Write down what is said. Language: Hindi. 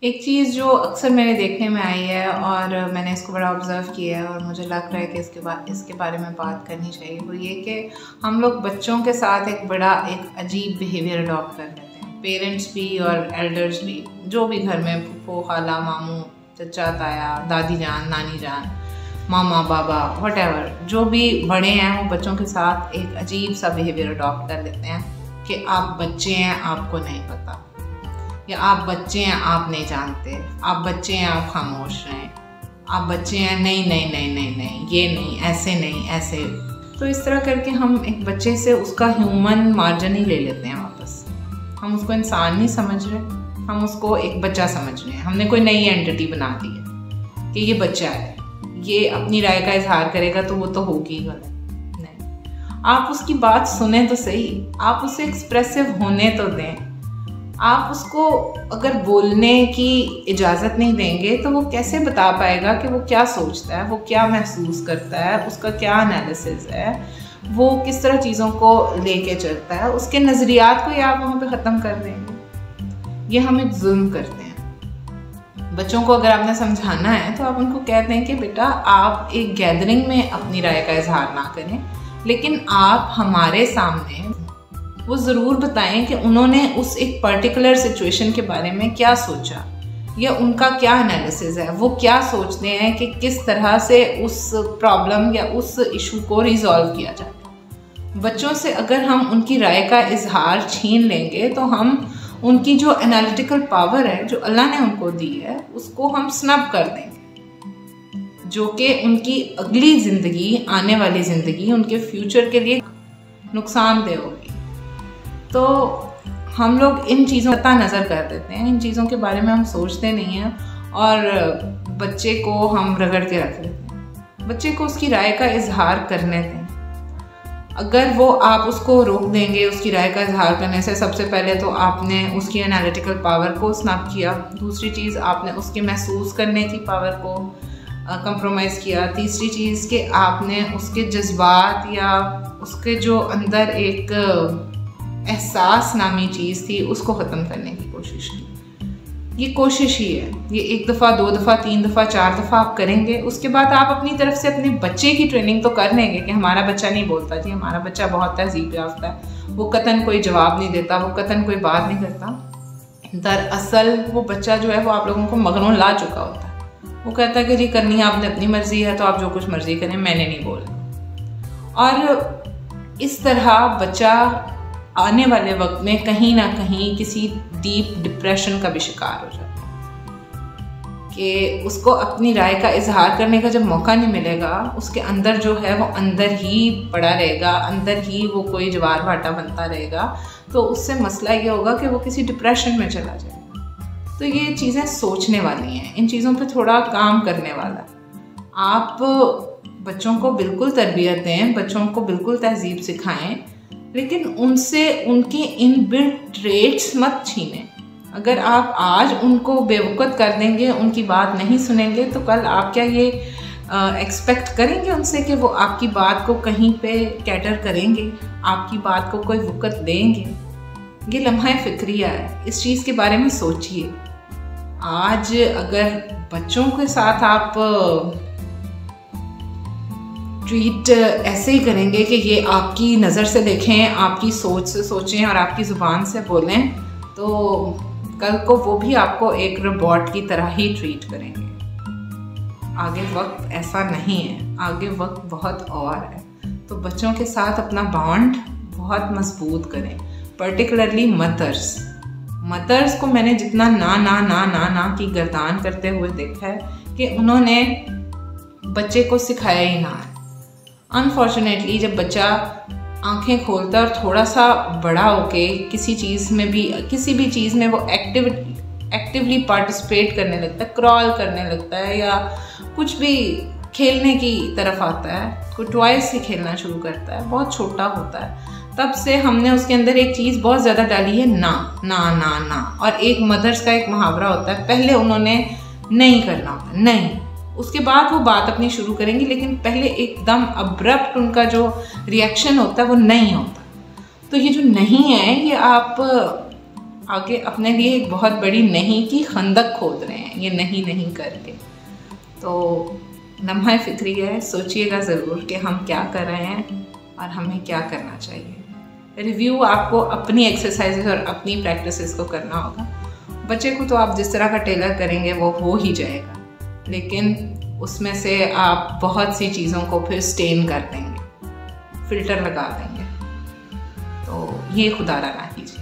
एक चीज़ जो अक्सर मेरे देखने में आई है और मैंने इसको बड़ा ऑब्ज़र्व किया है और मुझे लग रहा है कि इसके बारे में बात करनी चाहिए, वो ये कि हम लोग बच्चों के साथ एक अजीब बिहेवियर अडॉप्ट कर लेते हैं। पेरेंट्स भी और एल्डर्स भी, जो भी घर में फूफो, खाला, मामू, चचा, ताया, दादी जान, नानी जान, मामा, बाबा, व्हाटएवर, जो भी बड़े हैं वो बच्चों के साथ एक अजीब सा बिहेवियर अडॉप्ट कर लेते हैं कि आप बच्चे हैं, आपको नहीं पता, या आप बच्चे हैं, आप नहीं जानते, आप बच्चे हैं, आप खामोश रहें, आप बच्चे हैं, नहीं नहीं नहीं नहीं नहीं, ये नहीं, ऐसे नहीं, ऐसे। तो इस तरह करके हम एक बच्चे से उसका ह्यूमन मार्जिन ही ले लेते हैं वापस। हम उसको इंसान नहीं समझ रहे, हम उसको एक बच्चा समझ रहे हैं। हमने कोई नई एंटिटी बना दी है कि ये बच्चा है, ये अपनी राय का इजहार करेगा तो वो तो होगी ही गलत। नहीं, आप उसकी बात सुने तो सही, आप उसे एक्सप्रेसिव होने तो दें। आप उसको अगर बोलने की इजाज़त नहीं देंगे तो वो कैसे बता पाएगा कि वो क्या सोचता है, वो क्या महसूस करता है, उसका क्या एनालिसिस है, वो किस तरह चीज़ों को लेके चलता है। उसके नज़रियात को ही आप वहाँ पे ख़त्म कर देंगे। ये हम एक जुल्म करते हैं। बच्चों को अगर आपने समझाना है तो आप उनको कहते हैं कि बेटा आप एक गैदरिंग में अपनी राय का इजहार ना करें, लेकिन आप हमारे सामने वो ज़रूर बताएं कि उन्होंने उस एक पर्टिकुलर सिचुएशन के बारे में क्या सोचा या उनका क्या एनालिसिस है, वो क्या सोचते हैं कि किस तरह से उस प्रॉब्लम या उस इशू को रिजॉल्व किया जाए। बच्चों से अगर हम उनकी राय का इजहार छीन लेंगे तो हम उनकी जो एनालिटिकल पावर है जो अल्लाह ने उनको दी है उसको हम स्नब कर देंगे, जो कि उनकी अगली ज़िंदगी, आने वाली ज़िंदगी, उनके फ्यूचर के लिए नुकसानदेह होगी। तो हम लोग इन चीज़ों का नज़र कर देते हैं, इन चीज़ों के बारे में हम सोचते नहीं हैं और बच्चे को हम रगड़ के रख लेते हैं। बच्चे को उसकी राय का इजहार करने दें। अगर वो आप उसको रोक देंगे उसकी राय का इजहार करने से, सबसे पहले तो आपने उसकी एनालिटिकल पावर को स्नब किया, दूसरी चीज़ आपने उसके महसूस करने की पावर को कंप्रोमाइज़ किया, तीसरी चीज़ कि आपने उसके जज्बात या उसके जो अंदर एक एहसास नामी चीज़ थी उसको ख़त्म करने की कोशिश की। ये कोशिश ही है, ये 1 दफ़ा, 2 दफ़ा, 3 दफ़ा, 4 दफ़ा आप करेंगे। उसके बाद आप अपनी तरफ से अपने बच्चे की ट्रेनिंग तो कर लेंगे कि हमारा बच्चा नहीं बोलता जी, हमारा बच्चा बहुत तहज़ीब याफ्ता है, वो कतन कोई जवाब नहीं देता, वो कतन कोई बात नहीं करता। दरअसल वो बच्चा जो है वो आप लोगों को मगरों ला चुका होता है। वो कहता है कि जी करनी है आपने अपनी मर्ज़ी है तो आप जो कुछ मर्ज़ी करें, मैंने नहीं बोलना। और इस तरह बच्चा आने वाले वक्त में कहीं ना कहीं किसी डीप डिप्रेशन का भी शिकार हो जाता है कि उसको अपनी राय का इजहार करने का जब मौका नहीं मिलेगा, उसके अंदर जो है वो अंदर ही पड़ा रहेगा, अंदर ही वो कोई जवार भाटा बनता रहेगा। तो उससे मसला ये होगा कि वो किसी डिप्रेशन में चला जाएगा। तो ये चीज़ें सोचने वाली हैं, इन चीज़ों पे थोड़ा काम करने वाला। आप बच्चों को बिल्कुल तरबियत दें, बच्चों को बिल्कुल तहजीब सिखाएं, लेकिन उनसे उनके इनबिल्ट ट्रेट्स मत छीनें। अगर आप आज उनको बेवकूफ़ कर देंगे, उनकी बात नहीं सुनेंगे, तो कल आप क्या ये एक्सपेक्ट करेंगे उनसे कि वो आपकी बात को कहीं पे कैटर करेंगे, आपकी बात को कोई वक़्त देंगे? ये लम्हा फ़िक्रिया है, इस चीज़ के बारे में सोचिए। आज अगर बच्चों के साथ आप ट्रीट ऐसे ही करेंगे कि ये आपकी नज़र से देखें, आपकी सोच से सोचें और आपकी ज़ुबान से बोलें, तो कल को वो भी आपको एक रोबोट की तरह ही ट्रीट करेंगे। आगे वक्त ऐसा नहीं है, आगे वक्त बहुत और है। तो बच्चों के साथ अपना बॉन्ड बहुत मजबूत करें, पर्टिकुलरली मदर्स को मैंने जितना ना ना ना ना ना की गर्दान करते हुए देखा है कि उन्होंने बच्चे को सिखाया ही ना है। अनफॉर्चुनेटली जब बच्चा आंखें खोलता है और थोड़ा सा बड़ा होके किसी भी चीज़ में वो एक्टिवली पार्टिसिपेट करने लगता है, क्रॉल करने लगता है या कुछ भी खेलने की तरफ आता है, कोई टॉयज से खेलना शुरू करता है, बहुत छोटा होता है, तब से हमने उसके अंदर एक चीज़ बहुत ज़्यादा डाली है, ना ना ना ना। और एक मदर्स का एक मुहावरा होता है, पहले उन्होंने नहीं करना होता, नहीं, उसके बाद वो बात अपनी शुरू करेंगी, लेकिन पहले एकदम अब्रप्ट उनका जो रिएक्शन होता है वो नहीं होता। तो ये जो नहीं है, ये आगे अपने लिए एक बहुत बड़ी नहीं की खंदक खोद रहे हैं ये नहीं नहीं करके। तो लम्हा फिक्रिया है, सोचिएगा ज़रूर कि हम क्या कर रहे हैं और हमें क्या करना चाहिए। रिव्यू आपको अपनी एक्सरसाइजेज और अपनी प्रैक्टिसेस को करना होगा। बच्चे को तो आप जिस तरह का टेलर करेंगे वो हो ही जाएगा, लेकिन उसमें से आप बहुत सी चीज़ों को फिर स्टेन कर देंगे, फिल्टर लगा देंगे, तो ये खुदारा ना कीजिए।